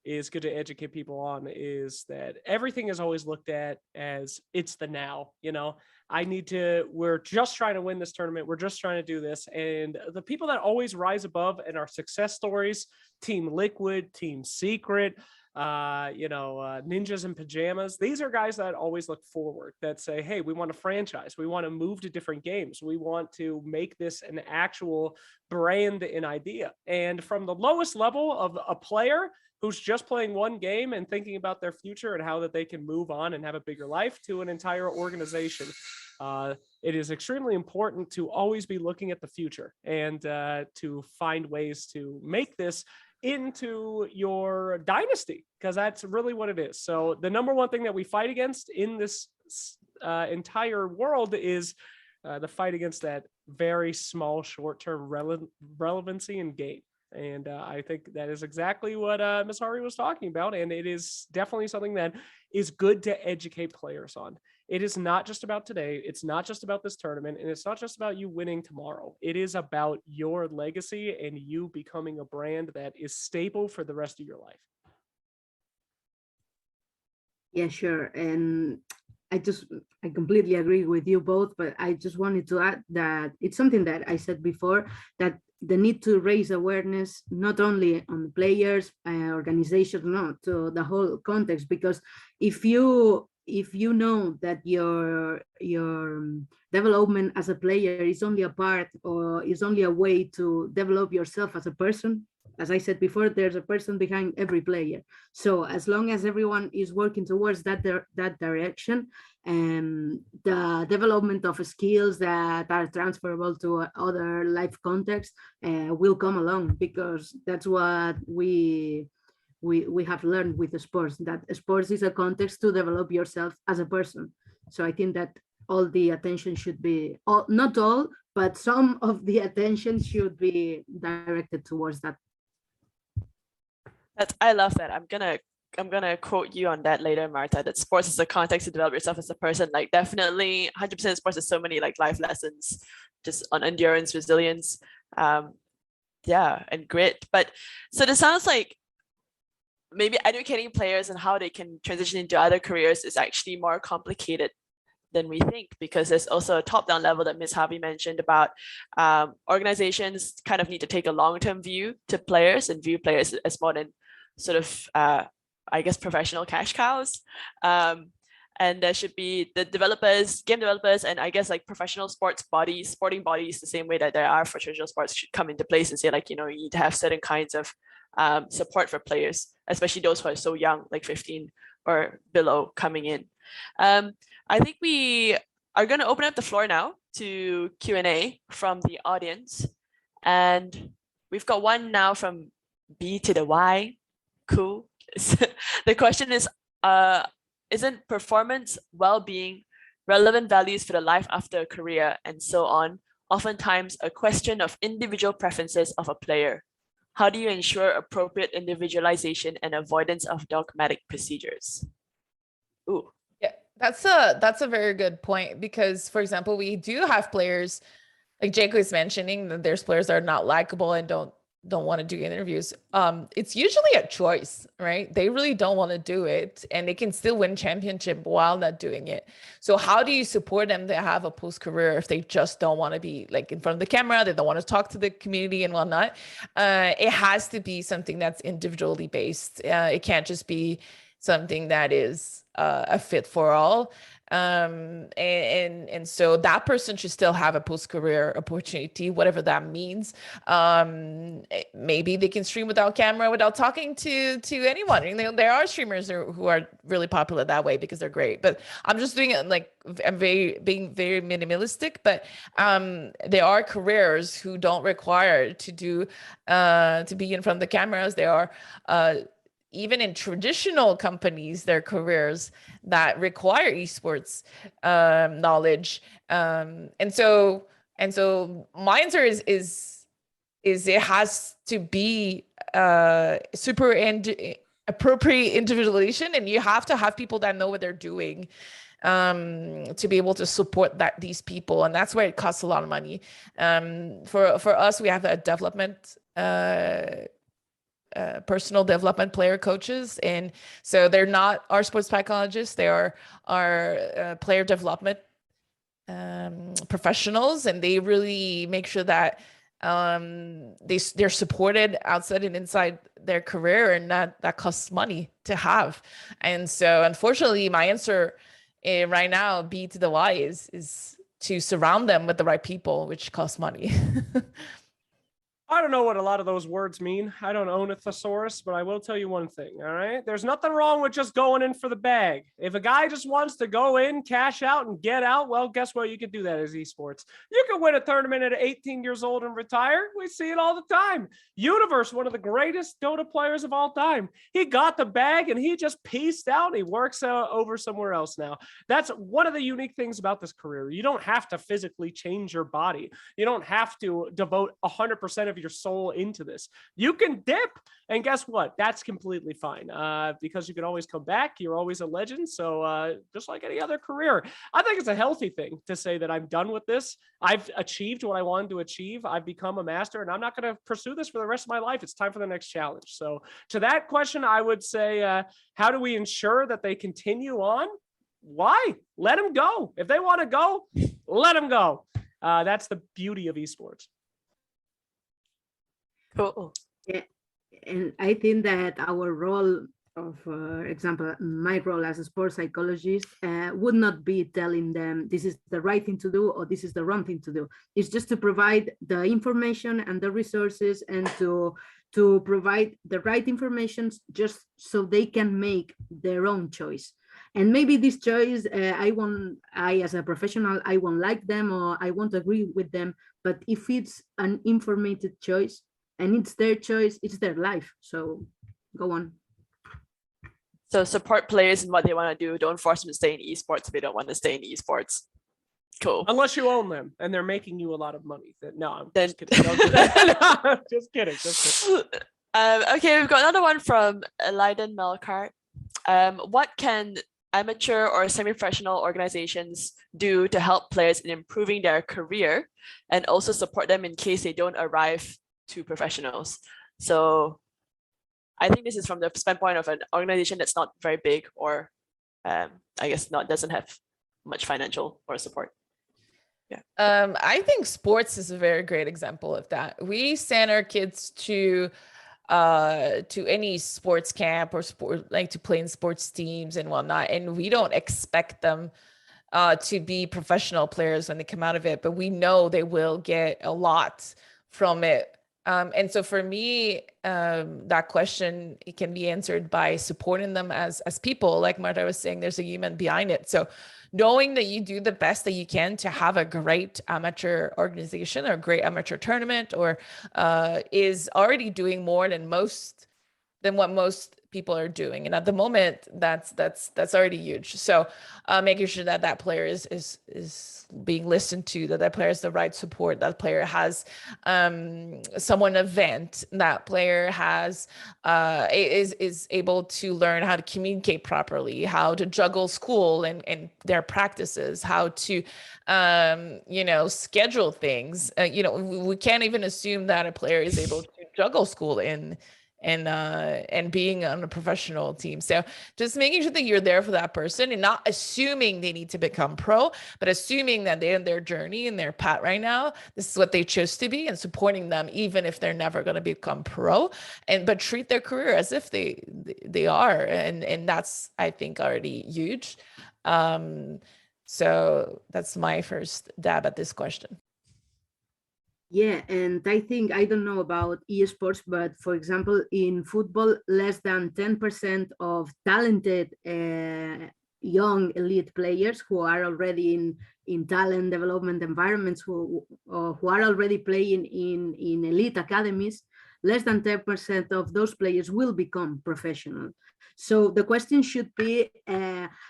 is good to educate people on is that everything is always looked at as it's the now, you know, we're just trying to win this tournament. We're just trying to do this. And the people that always rise above and are success stories, Team Liquid, Team Secret, ninjas in pajamas. These are guys that always look forward, that say, hey, we want to franchise. We want to move to different games. We want to make this an actual brand and idea. And from the lowest level of a player who's just playing one game and thinking about their future and how that they can move on and have a bigger life, to an entire organization. It is extremely important to always be looking at the future and to find ways to make this into your dynasty, because that's really what it is. So the number one thing that we fight against in this entire world is the fight against that very small short-term relevancy in game. And I think that is exactly what Ms. Harvey was talking about. And it is definitely something that is good to educate players on. It is not just about today. It's not just about this tournament. And it's not just about you winning tomorrow. It is about your legacy and you becoming a brand that is stable for the rest of your life. Yeah, sure. And I completely agree with you both, but I just wanted to add that it's something that I said before, that the need to raise awareness, not only on the players, organizations, no, to the whole context, because if you know that your development as a player is only a part, or is only a way to develop yourself as a person, as I said before, there's a person behind every player. So as long as everyone is working towards that direction, and the development of skills that are transferable to other life contexts will come along, because that's what we have learned with the sports, that sports is a context to develop yourself as a person. So I think that all the attention should be, not all, but some of the attention should be directed towards that. I love that. I'm gonna quote you on that later, Marta, that sports is a context to develop yourself as a person. Like definitely 100% sports is so many like life lessons just on endurance, resilience, yeah, and grit. But so this sounds like maybe educating players on how they can transition into other careers is actually more complicated than we think, because there's also a top-down level that Ms. Harvey mentioned about organizations kind of need to take a long-term view to players and view players as more than sort of, I guess, professional cash cows. And there should be the developers, game developers, and I guess like professional sporting bodies, the same way that there are for traditional sports, should come into place and say like, you know, you need to have certain kinds of support for players, especially those who are so young, like 15 or below coming in. I think we are going to open up the floor now to Q&A from the audience. And we've got one now from B to the Y. Cool. The question is, isn't performance, well-being, relevant values for the life after a career, and so on, oftentimes a question of individual preferences of a player? How do you ensure appropriate individualization and avoidance of dogmatic procedures? Ooh. Yeah, that's a very good point, because, for example, we do have players, like Jake was mentioning, that there's players that are not likable and don't want to do interviews. It's usually a choice, right? They really don't want to do it, and they can still win championship while not doing it. So how do you support them to have a post-career if they just don't want to be like in front of the camera, they don't want to talk to the community and whatnot? It has to be something that's individually based. It can't just be something that is a fit for all. And so that person should still have a post-career opportunity, whatever that means. Maybe they can stream without camera, without talking to anyone. You know, there are streamers who are really popular that way because they're great, but I'm just doing it like, I'm being very minimalistic, but there are careers who don't require to be in front of the cameras. There are even in traditional companies, there are careers that require esports knowledge. And so my answer is it has to be appropriate individualization, and you have to have people that know what they're doing to be able to support these people. And that's where it costs a lot of money. For us, we have a development personal development player coaches, and so they're not our sports psychologists, they are our player development professionals, and they really make sure that they're supported outside and inside their career, and that costs money to have. And so unfortunately my answer right now, B to the Y, is to surround them with the right people, which costs money. I don't know what a lot of those words mean. I don't own a thesaurus, but I will tell you one thing, all right? There's nothing wrong with just going in for the bag. If a guy just wants to go in, cash out, and get out, well, guess what? You can do that as esports. You can win a tournament at 18 years old and retire. We see it all the time. Universe, one of the greatest Dota players of all time. He got the bag and he just pieced out. He works over somewhere else now. That's one of the unique things about this career. You don't have to physically change your body. You don't have to devote 100% of your soul into this. You can dip, and guess what? That's completely fine, because you can always come back. You're always a legend. So just like any other career, I think it's a healthy thing to say that I'm done with this. I've achieved what I wanted to achieve. I've become a master, and I'm not going to pursue this for the rest of my life. It's time for the next challenge. So to that question, I would say, how do we ensure that they continue on? Why? Let them go. If they want to go, let them go. That's the beauty of esports. Cool. Yeah, and I think that our role example, my role as a sports psychologist would not be telling them this is the right thing to do or this is the wrong thing to do. It's just to provide the information and the resources and to provide the right information just so they can make their own choice. And maybe this choice, I as a professional, I won't like them or I won't agree with them. But if it's an informed choice and it's their choice, it's their life. So go on. So support players in what they want to do. Don't force them to stay in esports if they don't want to stay in esports. Cool. Unless you own them and they're making you a lot of money. No, I'm Then- just kidding. Don't do that. No, just kidding. Just kidding. Okay, we've got another one from Leiden Melkart. What can amateur or semi-professional organizations do to help players in improving their career and also support them in case they don't arrive to professionals? So I think this is from the standpoint of an organization that's not very big or I guess doesn't have much financial or support. Yeah. I think sports is a very great example of that. We send our kids to any sports camp or sport, like to play in sports teams and whatnot, and we don't expect them to be professional players when they come out of it, but we know they will get a lot from it. And so for me, that question, it can be answered by supporting them as people. Like Marta was saying, there's a human behind it. So knowing that you do the best that you can to have a great amateur organization or great amateur tournament or is already doing more than what most people are doing. And at the moment, that's already huge. So making sure that player is being listened to, that player has the right support, that player has someone event, that player has is able to learn how to communicate properly, how to juggle school and their practices, how to schedule things. We can't even assume that a player is able to juggle school and being on a professional team. So just making sure that you're there for that person and not assuming they need to become pro, but assuming that they're in their journey and their path right now, this is what they chose to be, and supporting them even if they're never going to become pro, but treat their career as if they are. And that's, I think, already huge. So that's my first dab at this question. Yeah, and I think, I don't know about esports, but for example, in football, less than 10% of talented young elite players who are already in talent development environments, who are already playing in elite academies, less than 10% of those players will become professional. So the question should be,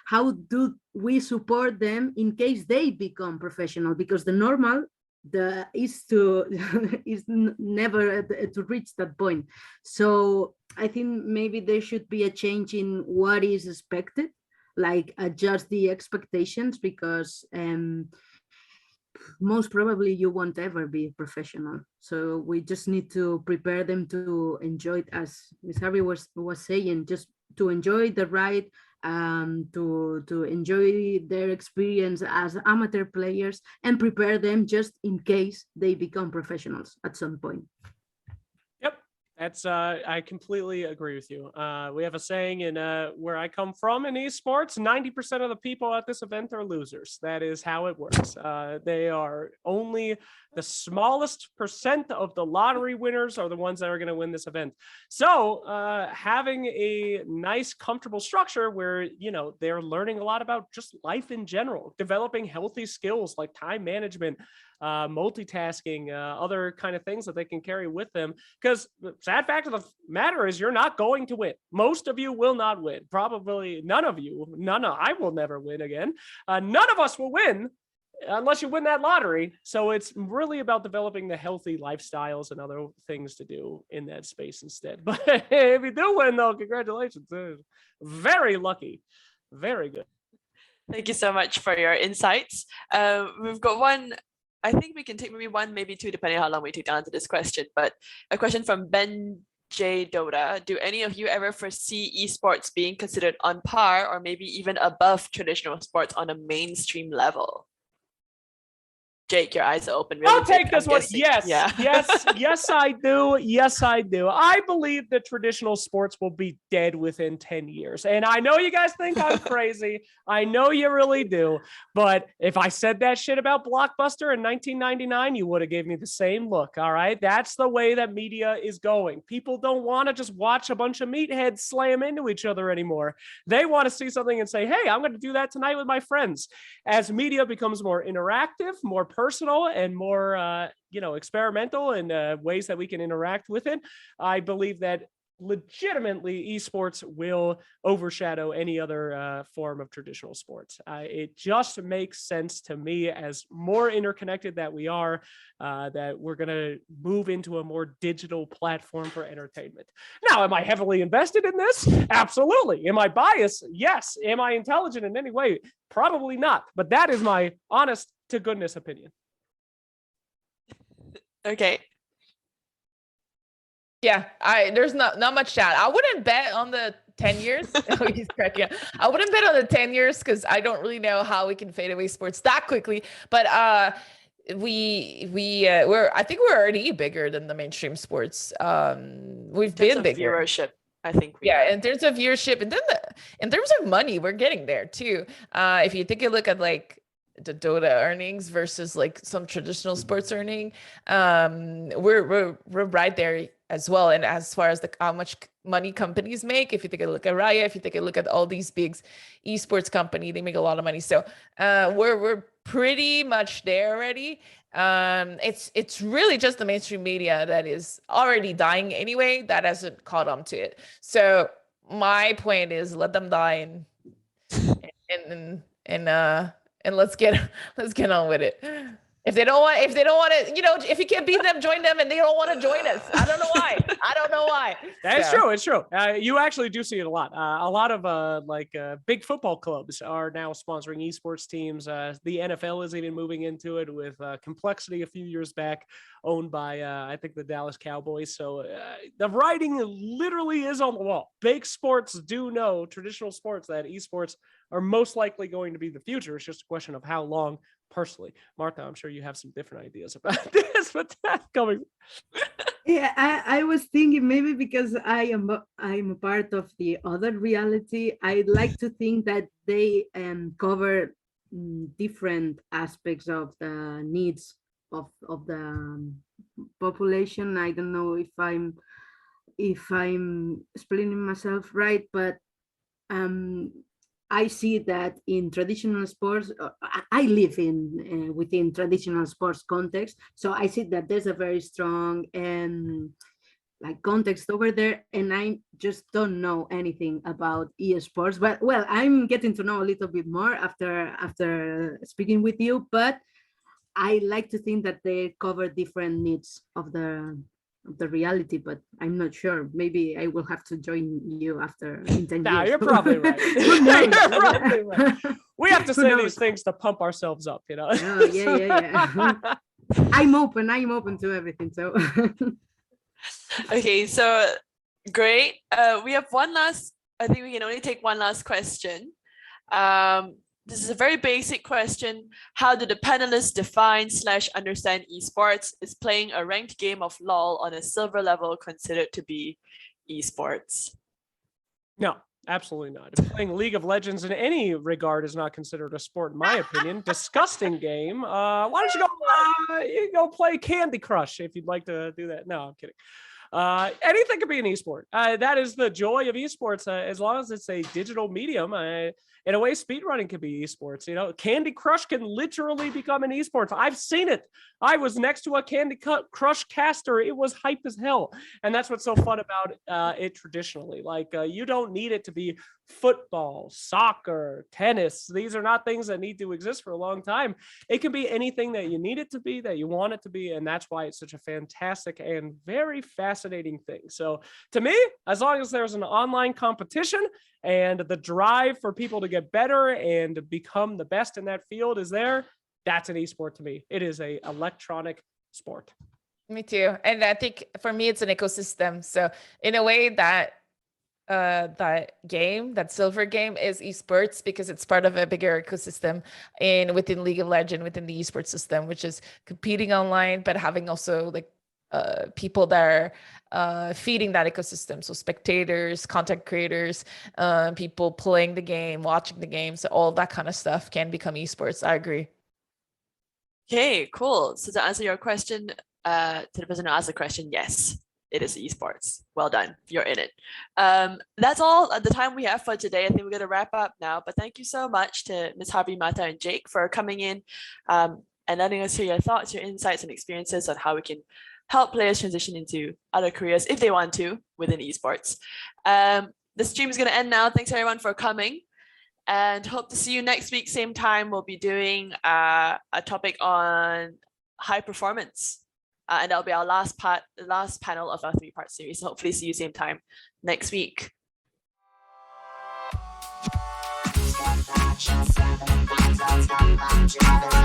how do we support them in case they become professional? Because the normal is never to reach that point. So I think maybe there should be a change in what is expected, like adjust the expectations, because most probably you won't ever be professional. So we just need to prepare them to enjoy it, as Ms. Harvey was saying, just to enjoy the ride, to enjoy their experience as amateur players, and prepare them just in case they become professionals at some point. Yep, that's I completely agree with you. We have a saying in where I come from in esports: 90% of the people at this event are losers. That is how it works. They are only the smallest percent of the lottery winners are the ones that are going to win this event. So having a nice, comfortable structure where, they're learning a lot about just life in general, developing healthy skills like time management, multitasking, other kind of things that they can carry with them. Because the sad fact of the matter is you're not going to win. Most of you will not win. Probably none of you. I will never win again. None of us will win unless you win that lottery. So it's really about developing the healthy lifestyles and other things to do in that space instead. But if you do win, though, congratulations. Very lucky. Very good. Thank you so much for your insights. We've got one, I think we can take maybe one, maybe two, depending on how long we take to answer this question, but a question from Ben J. Dota. Do any of you ever foresee esports being considered on par or maybe even above traditional sports on a mainstream level? Jake, your eyes are open. Really I'll take big, I'm this one. guessing. Yes, Yeah. yes, I do. Yes, I do. I believe that traditional sports will be dead within 10 years. And I know you guys think I'm crazy. I know you really do. But if I said that shit about Blockbuster in 1999, you would have gave me the same look. All right. That's the way that media is going. People don't want to just watch a bunch of meatheads slam into each other anymore. They want to see something and say, hey, I'm going to do that tonight with my friends. As media becomes more interactive, more personal, and more experimental in ways that we can interact with it, I believe that legitimately esports will overshadow any other form of traditional sports. It just makes sense to me, as more interconnected that we are, that we're going to move into a more digital platform for entertainment. Now, am I heavily invested in this? Absolutely. Am I biased? Yes. Am I intelligent in any way? Probably not. But that is my honest to goodness opinion. Okay. Yeah, there's not much to add. I wouldn't bet on the 10 years. Oh, he's cracking up. I wouldn't bet on the 10 years because I don't really know how we can fade away sports that quickly. But I think we're already bigger than the mainstream sports. We've been bigger. Viewership, I think. In terms of viewership, and then in terms of money, we're getting there too. If you take a look at like the Dota earnings versus like some traditional sports earning, we're right there as well. And as far as how much money companies make, if you take a look at Raya, if you take a look at all these big esports company, they make a lot of money. So we're pretty much there already. It's really just the mainstream media that is already dying anyway, that hasn't caught on to it. So my point is, let them die and let's get on with it. If they don't want to, if you can't beat them, join them, and they don't want to join us. I don't know why. That's true. It's true. You actually do see it a lot. A lot of big football clubs are now sponsoring esports teams. The NFL is even moving into it with Complexity a few years back, owned by I think the Dallas Cowboys. So the writing literally is on the wall. Big sports do know, traditional sports, that esports are most likely going to be the future. It's just a question of how long. Personally, Marta, I'm sure you have some different ideas about this, but that's coming. Yeah, I was thinking maybe because I'm a part of the other reality, I'd like to think that they cover different aspects of the needs of the population. I don't know if I'm explaining myself right, but I see that in traditional sports, I live within traditional sports context, so I see that there's a very strong context over there, and I just don't know anything about esports. But well, I'm getting to know a little bit more after speaking with you. But I like to think that they cover different needs of the reality, but I'm not sure. Maybe I will have to join you after in 10 years. You're probably right. You're probably right. We have to say these things to pump ourselves up, you know. Oh, yeah. I'm open to everything. So okay, so great. We have one last, I think we can only take one last question. This is a very basic question. How do the panelists define / understand esports? Is playing a ranked game of LOL on a silver level considered to be esports? No, absolutely not. If playing League of Legends in any regard is not considered a sport, in my opinion. Disgusting game. Why don't you go play Candy Crush if you'd like to do that? No, I'm kidding. Anything could be an esport. That is the joy of esports, as long as it's a digital medium. In a way, speedrunning can be esports. You know, Candy Crush can literally become an esport. I've seen it. I was next to a Candy Crush caster. It was hype as hell. And that's what's so fun about it traditionally. Like, you don't need it to be football, soccer, tennis. These are not things that need to exist for a long time. It can be anything that you need it to be, that you want it to be. And that's why it's such a fantastic and very fascinating thing. So to me, as long as there's an online competition and the drive for people to get better and become the best in that field is there, that's an esport to me. It is a electronic sport. Me too. And I think for me, it's an ecosystem. So in a way that that game, that silver game, is esports, because it's part of a bigger ecosystem within League of Legends, within the esports system, which is competing online, but having also like people that are feeding that ecosystem. So spectators, content creators, people playing the game, watching the game. So all that kind of stuff can become esports. I agree. Okay, cool. So to answer your question, to the person who asked the question, yes, it is esports. Well done. You're in it. That's all the time we have for today. I think we're going to wrap up now. But thank you so much to Ms. Harvey, Marta, and Jake for coming in and letting us hear your thoughts, your insights, and experiences on how we can help players transition into other careers if they want to within esports. The stream is going to end now. Thanks everyone for coming, and hope to see you next week. Same time, we'll be doing a topic on high performance. And that'll be our last panel of our 3-part series. So hopefully see you same time next week. Siractionslacks.